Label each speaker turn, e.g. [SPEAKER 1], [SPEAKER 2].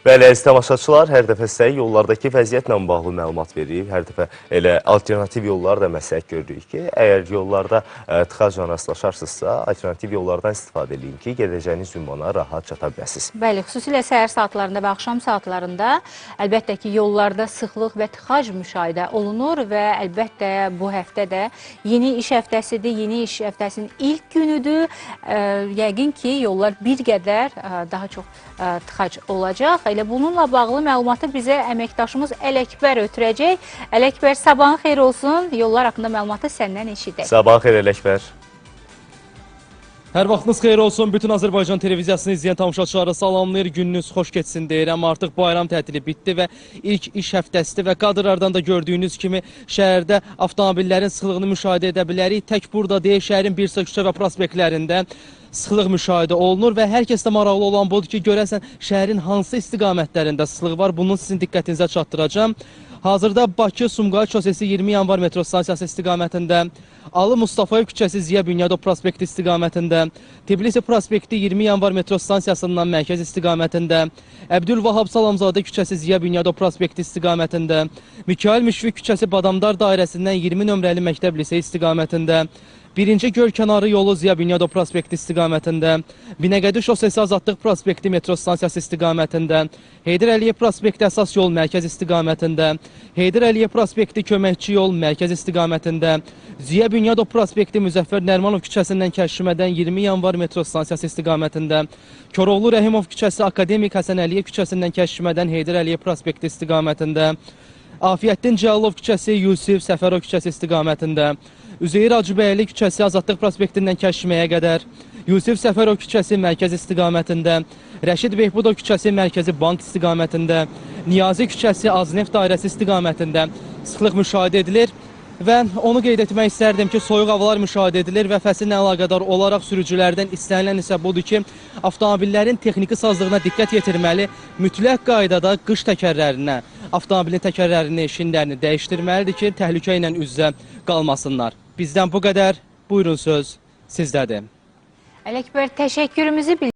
[SPEAKER 1] Bəli, əziz tamaşaçılar, hər dəfə sizə yollardakı vəziyyətlə bağlı məlumat veririk. Hər dəfə elə alternativ yollar da məsləhət görürük ki, əgər yollarda tıxacla rastlaşarsınızsa, alternativ yollardan istifadə edin ki, gedəcəyiniz ünvana rahat çata biləsiniz.
[SPEAKER 2] Bəli, xüsusilə səhər saatlarında və axşam saatlarında əlbəttə ki, yollarda sıxlıq və tıxac müşahidə olunur və əlbəttə bu həftə də yeni iş həftəsidir, yeni iş həftəsinin ilk günüdür. Yəqin ki, yollar bir qədər daha çox tıxac olacaq. Elə bununla bağlı məlumatı bizə əməkdaşımız Ələkbər ötürəcək. Ələkbər, sabahın xeyir olsun. Yollar haqqında məlumatı səndən eşidək.
[SPEAKER 1] Sabahın xeyir Ələkbər.
[SPEAKER 3] Hər vaxtınız xeyir olsun. Bütün Azərbaycan televiziyasını izləyən tamaşaçıları salamlayır. Gününüz xoş keçsin deyirəm. Artıq bayram tətili bitdi və ilk iş həftəsidir və kadrlardan da gördüyünüz kimi şəhərdə avtomobillərin sıxlığını müşahidə edə bilərik. Tək burada deyil, şəhərin bir sıra küçə və prospektlərində sıxlıq müşahidə olunur və hər kəsdə maraqlı olan budur ki, görəsən şəhərin hansı istiqamətlərində sıxlıq var, bunu sizin diqqətinizə çatdıracağım. Hazırda Bakı-Sumqayıt şosesi 20 yanvar metro stansiyası istiqamətində, Ali Mustafayev küçəsi Ziya Bünyadov prospekti istiqamətində, Tbilisi prospekti 20 yanvar metro stansiyasından mərkəz istiqamətində, Əbdülvahab Salamzadə küçəsi Ziya Bünyadov prospekti istiqamətində, Mikail Müşfiq küçəsi Badamdar dairəsindən 20 nömrəli məktəb lisey istiqamətində, Birinci göl kənarı yolu Ziya Bünyadov prospekti istiqamətində, Binəqədi şosesi Azadlıq prospekti metro stansiyası istiqamətində, Heydər Əliyev prospekti əsas yol mərkəz istiqamətində, Heydər Əliyev prospekti köməkçi yol mərkəz istiqamətində, Ziya Bünyadov prospekti Müzəffər Nərmanov küçəsindən Kəşmədən 20 yanvar metro stansiyası istiqamətində, Koroğlu Rəhimov küçəsi Akademik Həsən Əliyev küçəsindən Kəşmədən Heydər Əliyev prospekti istiqamətində, Afiyəddin Cəlilov küçəsi Yusif Səfərov küçəsi istiqamətində, Üzeyir Hacıbəyli küçəsi Azadlıq prospektindən Kəşməyə qədər, Yusif Səfərov küçəsi mərkəz istiqamətində, Rəşid Behbudov küçəsi mərkəzi bank istiqamətində, Niyazi küçəsi Azneft dairəsi istiqamətində sıxlıq müşahidə edilir və onu qeyd etmək istərdim ki, soyuq havalar müşahidə edilir və fəsillə əlaqədar olaraq sürücülərdən istənilən isə budur ki, avtomobillərin texniki sazlığına diqqət yetirməli, mütləq qaydada qış təkərlərinə, avtomobilin təkərlərini, şinlərini dəyişdirməlidir ki, təhlükə ilə üz-üzə qalmasınlar. Bizdən bu qədər. Buyurun, söz sizdədir.
[SPEAKER 2] Ələkbər, təşəkkürümüzü